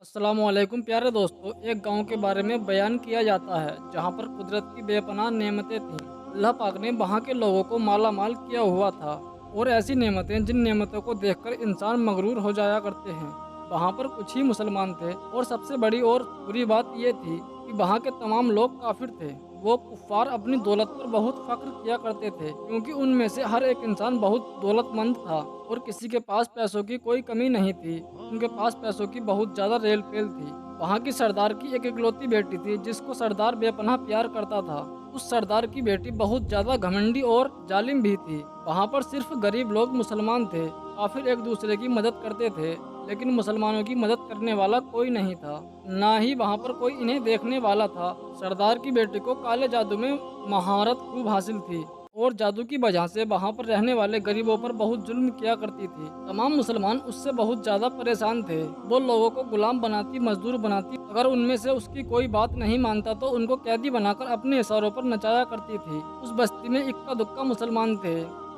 अस्सलाम वालेकुम प्यारे दोस्तों। एक गांव के बारे में बयान किया जाता है जहां पर कुदरत की बेपनाह नेमतें थीं। अल्लाह पाक ने वहां के लोगों को माला माल किया हुआ था और ऐसी नेमतें जिन नेमतों को देखकर इंसान मगरूर हो जाया करते हैं। वहां पर कुछ ही मुसलमान थे और सबसे बड़ी और बुरी बात यह थी कि वहां के तमाम लोग काफिर थे। वो कुफ्फार अपनी दौलत पर बहुत फख्र किया करते थे क्योंकि उनमें से हर एक इंसान बहुत दौलतमंद था और किसी के पास पैसों की कोई कमी नहीं थी। उनके पास पैसों की बहुत ज़्यादा रेल पेल थी। वहाँ की सरदार की एक इकलौती बेटी थी जिसको सरदार बेपनाह प्यार करता था। उस सरदार की बेटी बहुत ज़्यादा घमंडी और जालिम भी थी। वहाँ पर सिर्फ गरीब लोग मुसलमान थे। काफिर एक दूसरे की मदद करते थे लेकिन मुसलमानों की मदद करने वाला कोई नहीं था। ना ही वहाँ पर कोई इन्हें देखने वाला था। सरदार की बेटी को काले जादू में महारत खूब हासिल थी और जादू की वजह से वहाँ पर रहने वाले गरीबों पर बहुत जुल्म किया करती थी। तमाम मुसलमान उससे बहुत ज्यादा परेशान थे। वो लोगों को गुलाम बनाती, मजदूर बनाती। अगर उनमें से उसकी कोई बात नहीं मानता तो उनको कैदी बनाकर अपने इशारों पर नचाया करती थी। उस बस्ती में इक्का दुक्का मुसलमान थे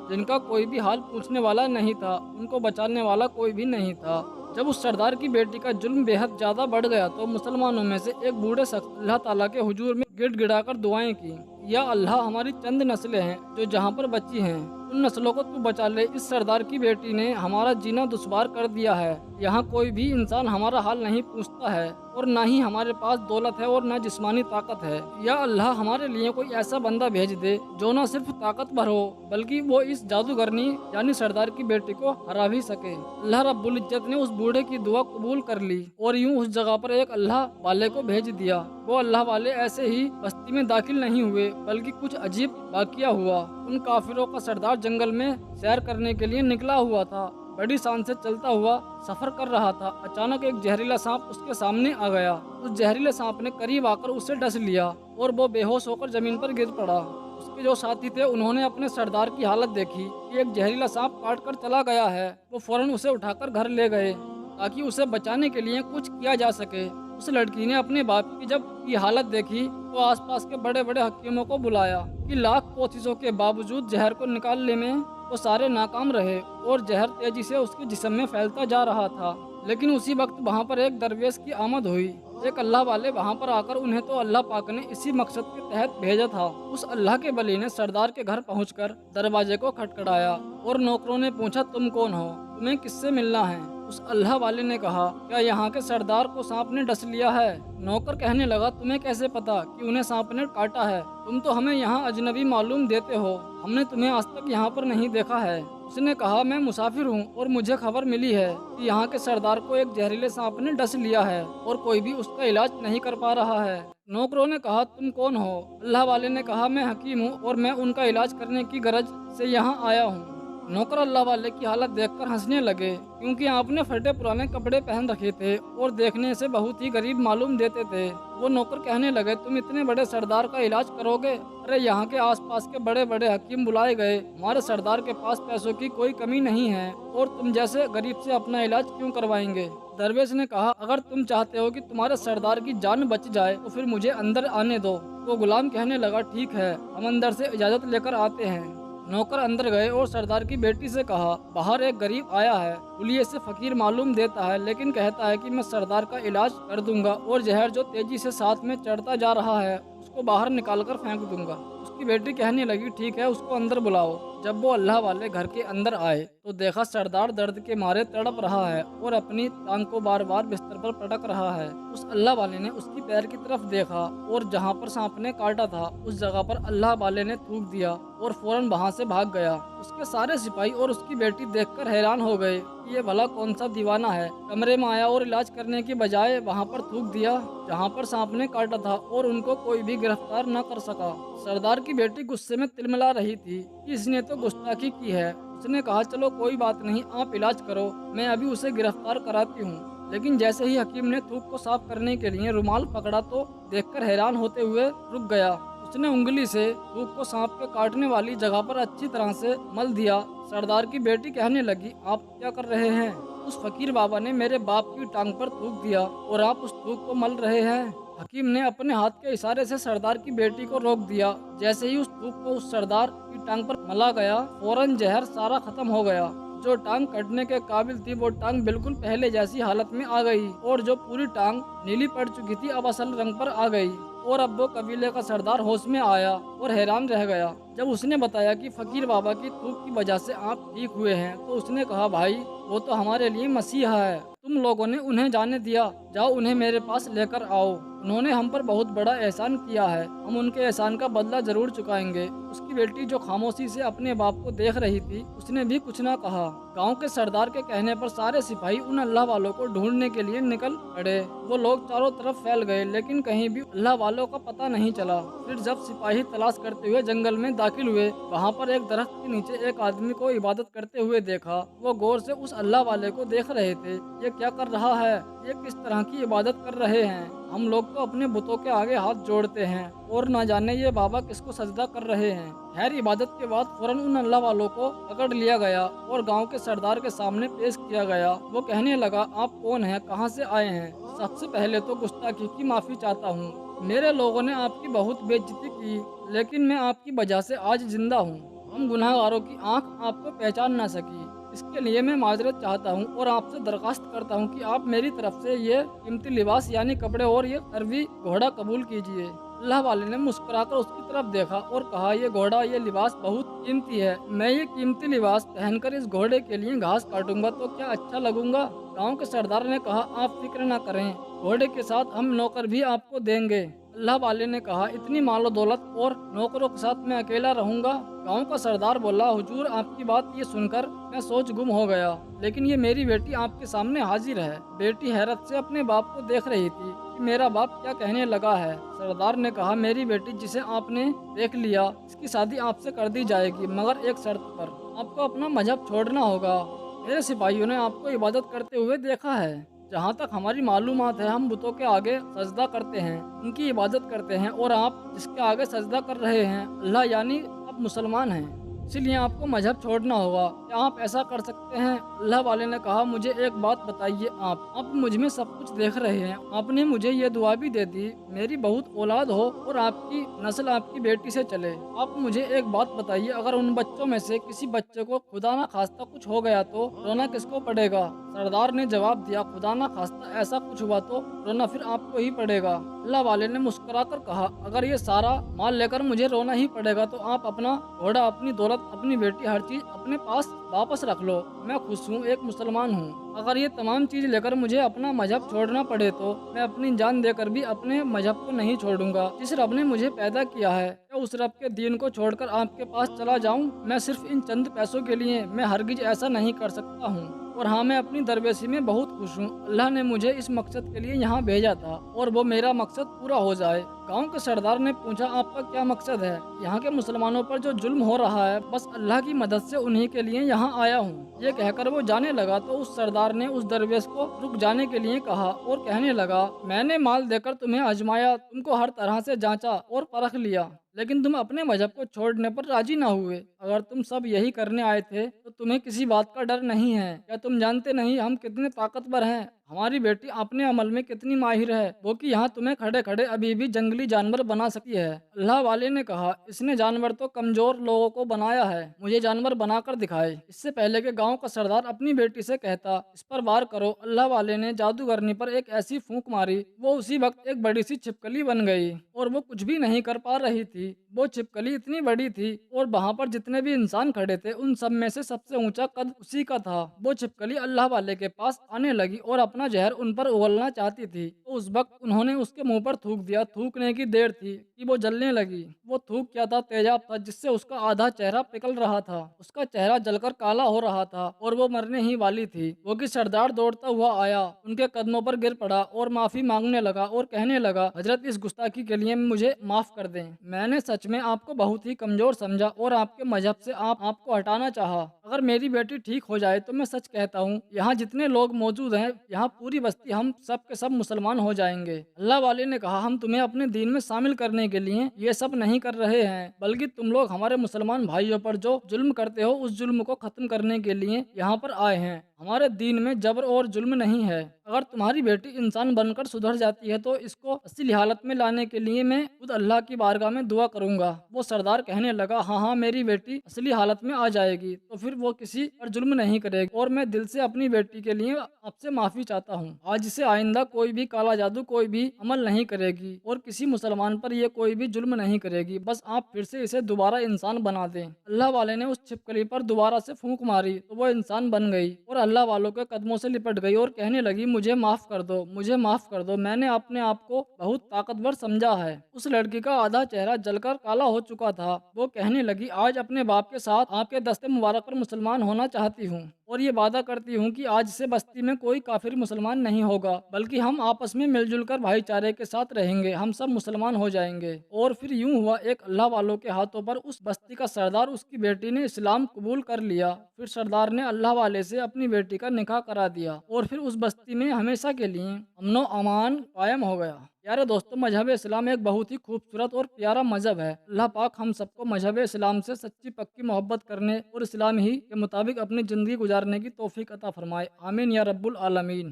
जिनका कोई भी हाल पूछने वाला नहीं था, उनको बचाने वाला कोई भी नहीं था। जब उस सरदार की बेटी का जुल्म बेहद ज्यादा बढ़ गया तो मुसलमानों में से एक बूढ़े शख्स अल्लाह ताला के हुजूर में गिड़गिड़ाकर दुआएं की, या अल्लाह, हमारी चंद नस्लें हैं जो जहाँ पर बची हैं, उन नस्लों को तू बचा ले। इस सरदार की बेटी ने हमारा जीना दुश्वार कर दिया है। यहाँ कोई भी इंसान हमारा हाल नहीं पूछता है और ना ही हमारे पास दौलत है और ना जिस्मानी ताकत है। या अल्लाह, हमारे लिए कोई ऐसा बंदा भेज दे जो ना सिर्फ ताकतवर हो बल्कि वो इस जादूगरनी यानी सरदार की बेटी को हरा भी सके। अल्लाह रब्बुल इज्जत ने उस बूढ़े की दुआ कबूल कर ली और यूं उस जगह पर एक अल्लाह वाले को भेज दिया। वो अल्लाह वाले ऐसे ही बस्ती में दाखिल नहीं हुए बल्कि कुछ अजीब वाकया हुआ। उन काफिरों का सरदार जंगल में सैर करने के लिए निकला हुआ था। बड़ी शान से चलता हुआ सफर कर रहा था। अचानक एक जहरीला सांप उसके सामने आ गया। उस जहरीले सांप ने करीब आकर उसे डस लिया और वो बेहोश होकर जमीन पर गिर पड़ा। उसके जो साथी थे उन्होंने अपने सरदार की हालत देखी कि एक जहरीला सांप काट कर चला गया है। वो फौरन उसे उठाकर घर ले गए ताकि उसे बचाने के लिए कुछ किया जा सके। उस लड़की ने अपने बाप की जब की हालत देखी तो आसपास के बड़े बड़े हकीमों को बुलाया कि लाख कोशिशों के बावजूद जहर को निकालने में वो सारे नाकाम रहे और जहर तेजी से उसके जिस्म में फैलता जा रहा था। लेकिन उसी वक्त वहाँ पर एक दरवेश की आमद हुई। एक अल्लाह वाले वहाँ पर आकर उन्हें तो अल्लाह पाक ने इसी मकसद के तहत भेजा था। उस अल्लाह के वली ने सरदार के घर पहुंचकर दरवाजे को खटखटाया और नौकरों ने पूछा, तुम कौन हो, तुम्हें किससे मिलना है? उस अल्लाह वाले ने कहा, क्या यहाँ के सरदार को सांप ने डस लिया है? नौकर कहने लगा, तुम्हें कैसे पता कि उन्हें सांप ने काटा है? तुम तो हमें यहाँ अजनबी मालूम देते हो, हमने तुम्हें आज तक यहाँ पर नहीं देखा है। उसने कहा, मैं मुसाफिर हूँ और मुझे खबर मिली है कि यहाँ के सरदार को एक जहरीले सांप ने डस लिया है और कोई भी उसका इलाज नहीं कर पा रहा है। नौकरों ने कहा, तुम कौन हो? अल्लाह वाले ने कहा, मैं हकीम हूँ और मैं उनका इलाज करने की गरज से यहाँ आया हूँ। नौकर अल्लाह वाले की हालत देखकर हंसने लगे क्योंकि आपने फटे पुराने कपड़े पहन रखे थे और देखने से बहुत ही गरीब मालूम देते थे। वो नौकर कहने लगे, तुम इतने बड़े सरदार का इलाज करोगे? अरे यहाँ के आसपास के बड़े बड़े हकीम बुलाए गए, हमारे सरदार के पास पैसों की कोई कमी नहीं है और तुम जैसे गरीब से अपना इलाज क्यों करवाएंगे? दरवेश ने कहा, अगर तुम चाहते हो कि तुम्हारे सरदार की जान बच जाए तो फिर मुझे अंदर आने दो। वो गुलाम कहने लगा, ठीक है, हम अंदर से इजाजत लेकर आते हैं। नौकर अंदर गए और सरदार की बेटी से कहा, बाहर एक गरीब आया है, हुलिये से फकीर मालूम देता है लेकिन कहता है कि मैं सरदार का इलाज कर दूंगा और जहर जो तेजी से साथ में चढ़ता जा रहा है उसको बाहर निकाल कर फेंक दूंगा। उसकी बेटी कहने लगी, ठीक है, उसको अंदर बुलाओ। जब वो अल्लाह वाले घर के अंदर आए तो देखा सरदार दर्द के मारे तड़प रहा है और अपनी टांग को बार बार बिस्तर पर पटक रहा है। उस अल्लाह वाले ने उसकी पैर की तरफ देखा और जहाँ पर सांप ने काटा था उस जगह पर अल्लाह वाले ने थूक दिया और फौरन वहाँ से भाग गया। उसके सारे सिपाही और उसकी बेटी देखकर हैरान हो गए कि ये भला कौन सा दीवाना है, कमरे में आया और इलाज करने की बजाय वहाँ पर थूक दिया जहाँ पर सांप ने काटा था और उनको कोई भी गिरफ्तार न कर सका। सरदार की बेटी गुस्से में तिलमिला रही थी कि इसने तो गुस्ताखी की है। उसने कहा, चलो कोई बात नहीं, आप इलाज करो, मैं अभी उसे गिरफ्तार कराती हूँ। लेकिन जैसे ही हकीम ने थूक को साफ करने के लिए रुमाल पकड़ा तो देखकर हैरान होते हुए रुक गया। उसने उंगली से थूक को सांप के काटने वाली जगह पर अच्छी तरह से मल दिया। सरदार की बेटी कहने लगी, आप क्या कर रहे हैं? उस फकीर बाबा ने मेरे बाप की टांग पर थूक दिया और आप उस थूक को मल रहे हैं। हकीम ने अपने हाथ के इशारे से सरदार की बेटी को रोक दिया। जैसे ही उस थूक को उस सरदार की टांग पर मला गया फौरन जहर सारा खत्म हो गया। जो टांग कटने के काबिल थी वो टांग बिल्कुल पहले जैसी हालत में आ गई, और जो पूरी टांग नीली पड़ चुकी थी अब असल रंग पर आ गई। और अब वो कबीले का सरदार होश में आया और हैरान रह गया जब उसने बताया कि फकीर बाबा की थूक की वजह से आप ठीक हुए हैं। तो उसने कहा, भाई वो तो हमारे लिए मसीहा है, तुम लोगों ने उन्हें जाने दिया, जाओ उन्हें मेरे पास लेकर आओ। उन्होंने हम पर बहुत बड़ा एहसान किया है, हम उनके एहसान का बदला जरूर चुकाएंगे। उसकी बेटी जो खामोशी से अपने बाप को देख रही थी उसने भी कुछ ना कहा। गांव के सरदार के कहने पर सारे सिपाही उन अल्लाह वालों को ढूंढने के लिए निकल पड़े। वो लोग चारों तरफ फैल गए लेकिन कहीं भी अल्लाह वालों का पता नहीं चला। फिर जब सिपाही तलाश करते हुए जंगल में दाखिल हुए, वहाँ पर एक दरख्त के नीचे एक आदमी को इबादत करते हुए देखा। वो गौर से उस अल्लाह वाले को देख रहे थे। ये क्या कर रहा है, ये किस तरह की इबादत कर रहे हैं। हम लोग तो अपने बुतों के आगे हाथ जोड़ते हैं और न जाने ये बाबा किसको सजदा कर रहे हैं। खैर इबादत के बाद फौरन उन अल्लाह वालों को पकड़ लिया गया और गांव के सरदार के सामने पेश किया गया। वो कहने लगा, आप कौन हैं, कहां से आए हैं? सबसे पहले तो गुस्ताखी की माफ़ी चाहता हूँ। मेरे लोगों ने आपकी बहुत बेइज्जती की, लेकिन मैं आपकी वजह से आज जिंदा हूँ। हम गुनाहगारों की आंख आपको पहचान ना सकी, इसके लिए मैं माजरत चाहता हूँ और आपसे दरख्वास्त करता हूँ कि आप मेरी तरफ से ये कीमती लिबास यानी कपड़े और ये अरबी घोड़ा कबूल कीजिए। अल्लाह वाले ने मुस्कुराकर उसकी तरफ देखा और कहा, ये घोड़ा, ये लिबास बहुत कीमती है। मैं ये कीमती लिबास पहनकर इस घोड़े के लिए घास काटूंगा तो क्या अच्छा लगूंगा? गांव के सरदार ने कहा, आप फिक्र न करें, घोड़े के साथ हम नौकर भी आपको देंगे। अल्लाह वाले ने कहा, इतनी मालो दौलत और नौकरों के साथ मैं अकेला रहूंगा? गांव का सरदार बोला, हुजूर आपकी बात ये सुनकर मैं सोच गुम हो गया, लेकिन ये मेरी बेटी आपके सामने हाजिर है। बेटी हैरत से अपने बाप को देख रही थी कि मेरा बाप क्या कहने लगा है। सरदार ने कहा, मेरी बेटी जिसे आपने देख लिया, इसकी शादी आपसे कर दी जाएगी, मगर एक शर्त पर। आपको अपना मजहब छोड़ना होगा। मेरे सिपाहियों ने आपको इबादत करते हुए देखा है। जहाँ तक हमारी मालूमात है, हम बुतों के आगे सजदा करते हैं, उनकी इबादत करते हैं, और आप जिसके आगे सजदा कर रहे हैं अल्लाह यानी आप मुसलमान हैं, इसीलिए आपको मजहब छोड़ना होगा। क्या आप ऐसा कर सकते हैं? अल्लाह वाले ने कहा, मुझे एक बात बताइए, आप मुझ में सब कुछ देख रहे हैं, आपने मुझे ये दुआ भी दे दी, मेरी बहुत औलाद हो और आपकी नस्ल आपकी बेटी से चले। आप मुझे एक बात बताइए, अगर उन बच्चों में से किसी बच्चे को खुदा ना खास्ता कुछ हो गया तो रोना किसको पड़ेगा? सरदार ने जवाब दिया, खुदा ना खास्ता ऐसा कुछ हुआ तो रोना फिर आपको ही पड़ेगा। अल्लाह वाले ने मुस्कुराकर कहा, अगर ये सारा माल लेकर मुझे रोना ही पड़ेगा तो आप अपना घोड़ा, अपनी दौलत, अपनी बेटी, हर चीज अपने पास वापस रख लो। मैं खुश हूँ, एक मुसलमान हूँ। अगर ये तमाम चीज लेकर मुझे अपना मजहब छोड़ना पड़े तो मैं अपनी जान देकर भी अपने मजहब को नहीं छोड़ूंगा। जिस रब ने मुझे पैदा किया है, क्या उस रब के दीन को छोड़कर आपके पास चला जाऊं? मैं सिर्फ इन चंद पैसों के लिए मैं हरगिज ऐसा नहीं कर सकता हूँ। और हाँ, मैं अपनी दरवेशी में बहुत खुश हूँ। अल्लाह ने मुझे इस मकसद के लिए यहाँ भेजा था और वो मेरा मकसद पूरा हो जाए। गांव के सरदार ने पूछा, आपका क्या मकसद है? यहाँ के मुसलमानों पर जो जुल्म हो रहा है, बस अल्लाह की मदद से उन्हीं के लिए यहाँ आया हूँ। ये कहकर वो जाने लगा तो उस सरदार ने उस दरवेश को रुक जाने के लिए कहा और कहने लगा, मैंने माल देकर तुम्हें आजमाया, तुमको हर तरह से जांचा और परख लिया, लेकिन तुम अपने मजहब को छोड़ने पर राजी ना हुए। अगर तुम सब यही करने आए थे तो तुम्हें किसी बात का डर नहीं है। क्या तुम जानते नहीं हम कितने ताकतवर हैं? हमारी बेटी अपने अमल में कितनी माहिर है, वो कि यहाँ तुम्हें खड़े खड़े अभी भी जंगली जानवर बना सकती है। अल्लाह वाले ने कहा, इसने जानवर तो कमजोर लोगों को बनाया है, मुझे जानवर बनाकर दिखाए। इससे पहले के गांव का सरदार अपनी बेटी से कहता, इस पर वार करो। अल्लाह वाले ने जादूगरनी पर एक ऐसी फूंक मारी, वो उसी वक्त एक बड़ी सी छिपकली बन गई और वो कुछ भी नहीं कर पा रही थी। वो छिपकली इतनी बड़ी थी और वहाँ पर जितने भी इंसान खड़े थे उन सब में से सबसे ऊंचा कद उसी का था। वो छिपकली अल्लाह वाले के पास आने लगी और अपना जहर उन पर उगलना चाहती थी, तो उस वक्त उन्होंने उसके मुंह पर थूक दिया। थूकने की देर थी कि वो जलने लगी। वो थूक क्या था, तेजाब था, जिससे उसका आधा चेहरा पिघल रहा था। उसका चेहरा जलकर काला हो रहा था और वो मरने ही वाली थी। वो कि सरदार दौड़ता हुआ आया, उनके कदमों पर गिर पड़ा और माफी मांगने लगा और कहने लगा, हजरत इस गुस्ताखी के लिए मुझे माफ कर दें। मैंने सच में आपको बहुत ही कमजोर समझा और आपके मजहब से आपको हटाना चाहा। अगर मेरी बेटी ठीक हो जाए तो मैं सच कहता हूँ, यहाँ जितने लोग मौजूद हैं, यहाँ पूरी बस्ती हम सब के सब मुसलमान हो जाएंगे। अल्लाह वाले ने कहा, हम तुम्हें अपने दीन में शामिल करने के लिए ये सब नहीं कर रहे हैं, बल्कि तुम लोग हमारे मुसलमान भाइयों पर जो जुल्म करते हो उस जुल्म को खत्म करने के लिए यहाँ पर आए हैं। हमारे दीन में जबर और जुल्म नहीं है। अगर तुम्हारी बेटी इंसान बनकर सुधर जाती है तो इसको असली हालत में लाने के लिए मैं खुद अल्लाह की बारगाह में दुआ करूंगा। वो सरदार कहने लगा, हाँ हाँ, मेरी बेटी असली हालत में आ जाएगी तो फिर वो किसी पर जुल्म नहीं करेगी, और मैं दिल से अपनी बेटी के लिए आपसे माफी चाहता हूँ। आज से आइंदा कोई भी काला जादू, कोई भी अमल नहीं करेगी और किसी मुसलमान पर ये कोई भी जुल्म नहीं करेगी। बस आप फिर से इसे दोबारा इंसान बना दें। अल्लाह वाले ने उस छिपकली पर दोबारा से फूंक मारी तो वो इंसान बन गई और अल्लाह वालों के कदमों से लिपट गई और कहने लगी, मुझे माफ कर दो, मुझे माफ कर दो, मैंने अपने आप को बहुत ताकतवर समझा है। उस लड़की का आधा चेहरा जलकर काला हो चुका था। वो कहने लगी, आज अपने बाप के साथ आपके दस्ते मुबारक पर मुसलमान होना चाहती हूँ और ये वादा करती हूँ कि आज से बस्ती में कोई काफिर मुसलमान नहीं होगा, बल्कि हम आपस में मिलजुल कर भाईचारे के साथ रहेंगे, हम सब मुसलमान हो जाएंगे। और फिर यूं हुआ, एक अल्लाह वालों के हाथों पर उस बस्ती का सरदार, उसकी बेटी ने इस्लाम कबूल कर लिया। फिर सरदार ने अल्लाह वाले से अपनी बेटी का निकाह करा दिया और फिर उस बस्ती में हमेशा के लिए अमनो अमान कायम हो गया। प्यारे दोस्तों, मजहब इस्लाम एक बहुत ही खूबसूरत और प्यारा मजहब है। अल्लाह पाक हम सबको मजहब इस्लाम से सच्ची पक्की मोहब्बत करने और इस्लाम ही के मुताबिक अपनी ज़िंदगी गुजारने की तौफीक अता फरमाए। आमीन या रब्बुल आलमीन।